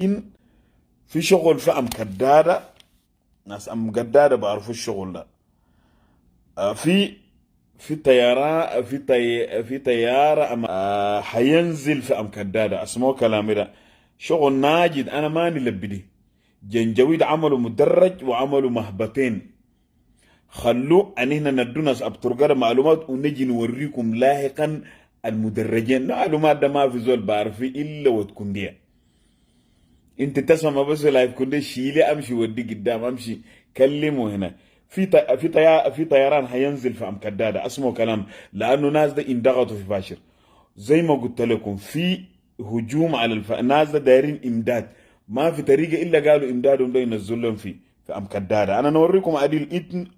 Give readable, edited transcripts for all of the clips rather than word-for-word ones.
إن في شغل في أم كدادة، ناس أم كدادة بعرفوا الشغل ده. في طيارة في طيارة حينزل في أم كدادة، اسمه كلامي ده شغل ناجد، أنا ماني لبدي. جنجويد عملوا مدرج وعملوا مهبتين، خلوا أن هنا ندو ناس أبترقر معلومات ونجي نوريكم لاحقا المدرجين. معلومات ده ما في زول بعرفي إلا وتكون دي. انت تسمع بس لايف كنت شيلي امشي ودي قدام امشي كلمه هنا. في طيران حينزل في ام كداده، اسمه كلام، لانه ناس ده انضغطوا في باشر. زي ما قلت لكم في هجوم على الناس ده دايرين امداد، ما في طريقه الا قالوا امدادهم ده ينزل لهم في ام كداده. انا نوريكم عديل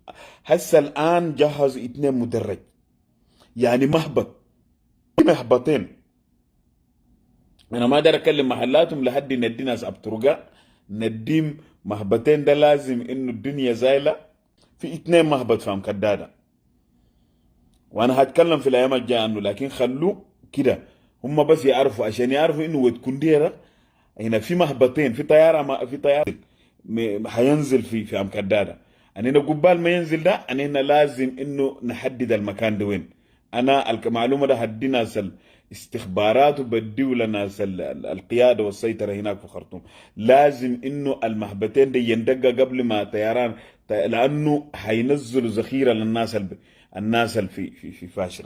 هسه الان جهز 2 مدرج، يعني مهبطين. انا ما اقدر اكلم محلاتهم لحد ندي ناس ابترقه، نديم مهبتين. ده لازم انه الدنيا زايله. في 2 مهبط فام كداده، وانا هتكلم في الايام الجايه عنه، لكن خلوه كده هم بس يعرفوا، عشان يعرفوا انه ود كنديره هنا في مهبطين، في طياره ما في طياره حينزل في ام كداده. انا قبال ما ينزل ده انا لازم انه نحدد المكان ده وين. انا المعلومه ده هدي ناس الاستخبارات وبديه لناس القياده والسيطره هناك في خرطوم. لازم انه المهبتين دي يندقى قبل ما طيران، لانه حينزلوا ذخيره للناس الناس في فاشر.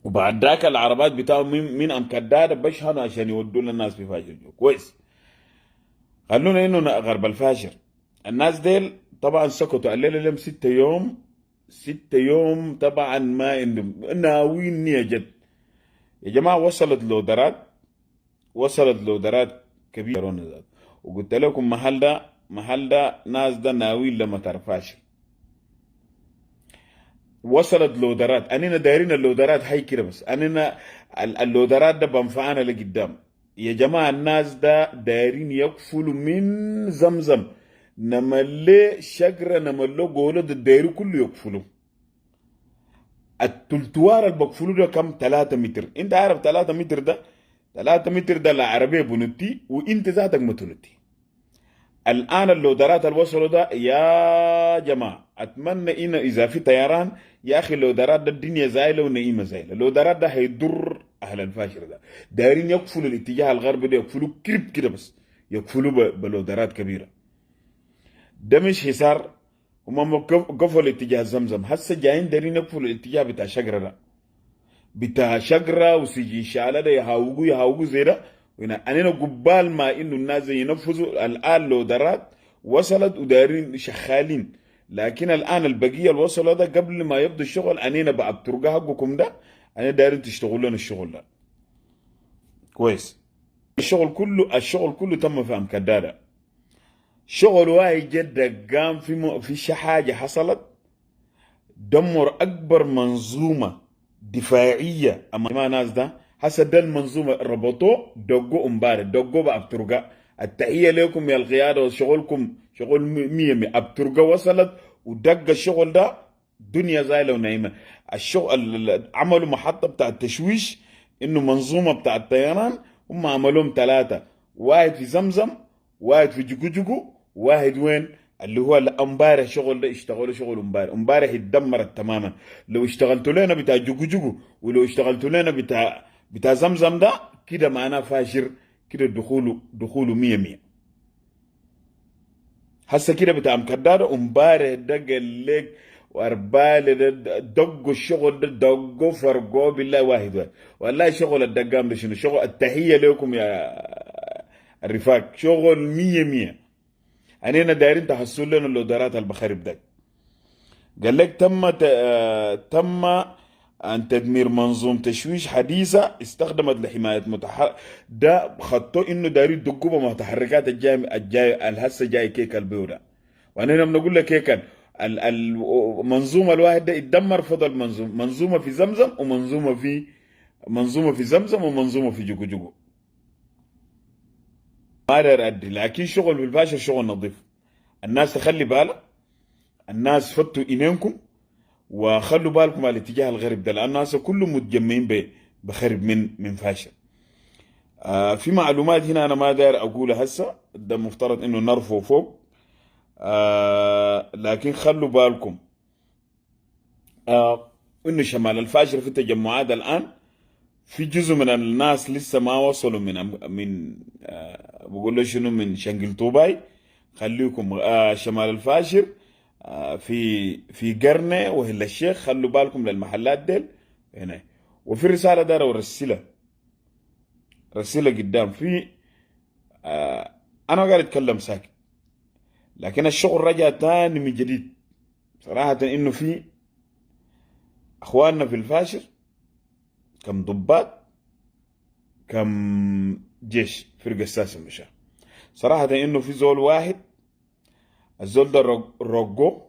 وبعد ذاك العربات بتاعهم من ام كداده بشحنوا عشان يودوا للناس في فاشر كويس. خلونا انه غرب الفاشر الناس ديل طبعا سكتوا الليله لهم 6 يوم. 6 يوم طبعا ما عندهم ناويين نية جد. يا جماعه وصلت لودرات كبيره ذات. وقلت لكم محل ده ناس ده ناويين لما تعرفاش. وصلت لودرات، اننا دايرين اللودرات هاي كده بس، اننا اللودرات ده بنفعنا لقدام. يا جماعه الناس ده دايرين يقفلوا من زمزم، نملي شجره نملي قوله ده دايري كله يقفلوا. التلتوار اللي بقفلوا ده كم؟ 3 متر. انت عارف 3 متر ده؟ 3 متر ده العربيه بنتي وانت ذاتك ما تنتي. الآن اللودرات الوصلوا ده يا جماعة أتمنى إنه إذا في طيران يا أخي اللودرات ده الدنيا زايلة ونعيمة زايلة. اللودرات ده هيضر أهل الفاشر ده. دايرين يقفلوا الاتجاه الغربي ده، يقفلوا كريب كده بس، يقفلوا بلودرات كبيرة. ده مش حصار، هم قفلوا اتجاه زمزم، هسه جايين دايرين يقفلوا الاتجاه بتاع شجرة ده، بتاع شجرة وسجي شالة ده يهاوقوا زي ده. أنا قبال ما إنه الناس ينفذوا الآن لودرات وصلت ودارين شغالين. لكن الآن البقية اللي وصلوا ده قبل ما يبدو الشغل أنا بقى بترقى حقكم ده، أنا دارين تشتغلوا لنا الشغل ده كويس. الشغل كله تم في أمكدادة. شغل واحد جد قام في حاجة حصلت دمر أكبر منظومة دفاعية أمام ناس ده. هسه ده المنظومة ربطوه دقوا امبارح، دقوا بأبترقة. التحية لكم يا القيادة وشغلكم شغل 100. أبترقة وصلت ودق الشغل ده دنيا زايلة ونايمة. الشغل عملوا محطة بتاع التشويش، إنه منظومة بتاع الطيران. هم عملوهم 3، واحد في زمزم، واحد في جوجو، واحد وين اللي هو امبارح. شغل ده اشتغلوا شغل امبارح اتدمرت تماما. لو اشتغلتوا لنا بتاع جوجو ولو اشتغلتوا لنا بتاع زمزم ده كده معناه فاشر، كده دخوله 100. هسه كده بتاع مكدادة امبارح ده قال لك واربال ده دقوا الشغل ده، دقوا فرقوا بالله واحد. والله شغل الدقام ده شنو شغل؟ التحية لكم يا الرفاق، شغل 100. أنينا دايرين تحصل لنا اللودرات البخارب ده. قال لك تم أن تدمير منظومة تشويش حديثة استخدمت لحماية ده خطوه إنه دايرين دقوبة متحركات الجاي الهسه جاي كيك البيورة. وأنا بنقول لك كيكا المنظومة الواحدة اتدمر، فضل منظومة في زمزم منظومة في زمزم ومنظومة في جوجو. ما داير أدي، لكن شغل بالباشا شغل نظيف. الناس تخلي بالها، الناس فتوا إيمانكم وخلوا بالكم على الاتجاه الغرب ده، لأن الناس كلهم متجمعين بخرب من فاشل. في معلومات هنا انا ما داير اقولها هسه، ده مفترض انه نرفه فوق. لكن خلوا بالكم انه شمال الفاشر في التجمعات الان في جزء من الناس لسه ما وصلوا من بقول له شنو، من شنقل طوباي. خليكم شمال الفاشر في قرنة وهلا الشيخ، خلوا بالكم للمحلات ديل هنا. وفي رسالة دار ورسلها، رسلها قدام في انا قاعد اتكلم ساكت، لكن الشغل رجع تاني من جديد صراحة. انه في اخواننا في الفاشر كم ضباط كم جيش فرقة الساسة مشى صراحة. انه في زول واحد، الزول ده رقو،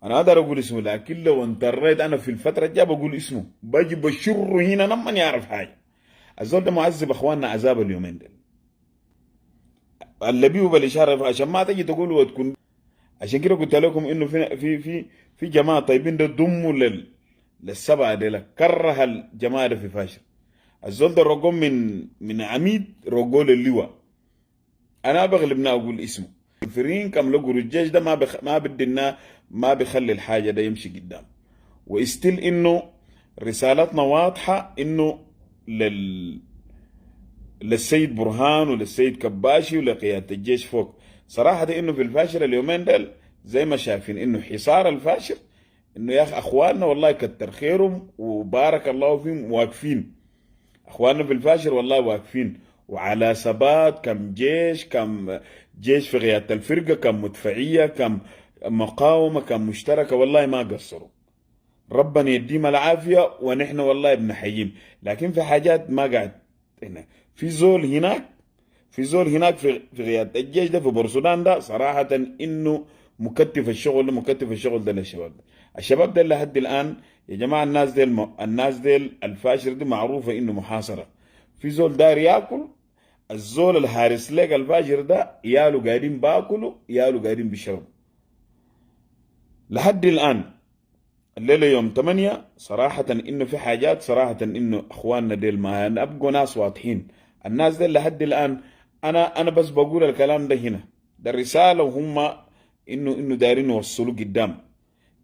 انا اقدر اقول اسمه، لكن لو انتريت انا في الفترة الجاية بقول اسمه باجي بشره هنا لما يعرف حاجة. الزول ده معذب اخواننا عذاب اليومين ده، اللي بيه بالاشارة عشان ما تجي تقول وتكون. عشان كده قلت لكم انه في جماعة طيبين ده ضموا للسبعة دي، كره الجماعة ده في فاشل. الزول ده رقو من عميد رقو للواء، انا بغلبنا اقول اسمه. الفرين كم لقوا الجيش ده ما بدنا، ما بيخلي الحاجه ده يمشي قدام. واستيل انه رسالتنا واضحه انه للسيد برهان وللسيد كباشي ولقياده الجيش فوق صراحه. انه في الفاشر اليومين دل زي ما شايفين انه حصار الفاشر، انه يا اخي اخواننا والله كتر خيرهم وبارك الله فيهم واقفين. اخواننا في الفاشر والله واقفين وعلى ثبات، كم جيش في قيادة الفرقة، كم مدفعية، كم مقاومة، كم مشتركة، والله ما قصروا. ربنا يديم العافية ونحن والله بنحييهم. لكن في حاجات ما قاعد هنا. في زول هناك في قيادة الجيش ده في بورسودان ده صراحة انه مكتف الشغل ده للشباب ده. الشباب ده لحد الان يا جماعة الناس ديل الفاشر دي معروفة انه محاصرة. في زول داير ياكل، الزول الهارس لك الفاجر ده يالو قاعدين باكلوا، يالو قاعدين بيشربوا لحد الان. الليله يوم 8 صراحه انه في حاجات صراحه انه اخواننا ديل ما ابقوا ناس واضحين. الناس ديل لحد الان انا بس بقول الكلام ده هنا، ده الرساله، وهم انه دايرين يوصلوا قدام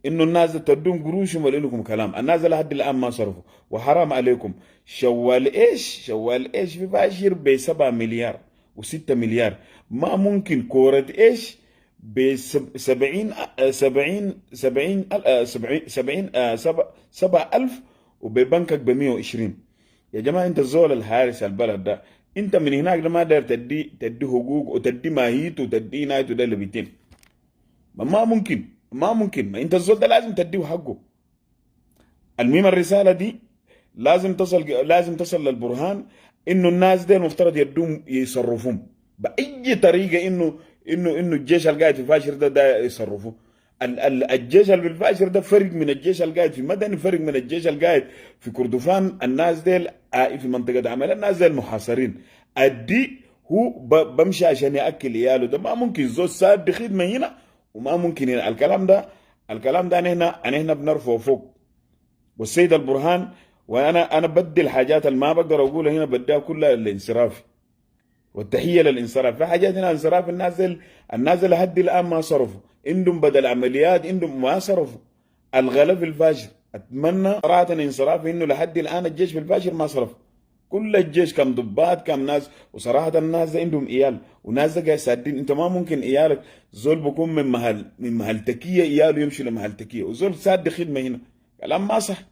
انه الناس تدون قروشهم ولا لكم كلام. الناس لحد الان ما صرفوا، وحرام عليكم. شوال ايش في باشر ب 7 مليار و6 مليار. ما ممكن كورة ايش ب 70 7,000 وببنكك ب 120. يا جماعه انت الزول الحارس البلد ده، انت من هناك ده ما داير تدي حقوق وتدي ماهيته وتدي نايته ده اللي بيتم. ما ممكن ما انت الزول ده لازم تديه حقه. المهم الرساله دي لازم تصل للبرهان انه الناس دي المفترض يدوم يصرفون باي طريقه، انه الجيش القاعد في فاشر ده يصرفوه. الجيش اللي في الفاشر ده فرق من الجيش القاعد في مدني، فرق من الجيش القاعد في كردفان. الناس ديل في منطقه عمل، الناس ديل محاصرين. الدي هو بمشي عشان ياكل عياله، ده ما ممكن زول ساد خدمه هنا وما ممكن هنا. الكلام ده انا بنرفعه فوق. والسيد البرهان، وانا بدي الحاجات اللي ما بقدر اقولها هنا بديها كلها للانصراف والتحيه للانصراف. في حاجات هنا انصراف الناس لحد الان ما صرفوا، عندهم بدل عمليات، عندهم ما صرفوا. الغلا في الفاشر، اتمنى صراحه انصراف انه لحد الان الجيش في الفاشر ما صرف. كل الجيش كم ضباط كم ناس، وصراحه الناس عندهم ايال وناس قاعد سادين. انت ما ممكن ايالك زول بكون من محل تكيه اياله يمشي لمحل تكيه، وزول ساد خدمه هنا، كلام ما صح.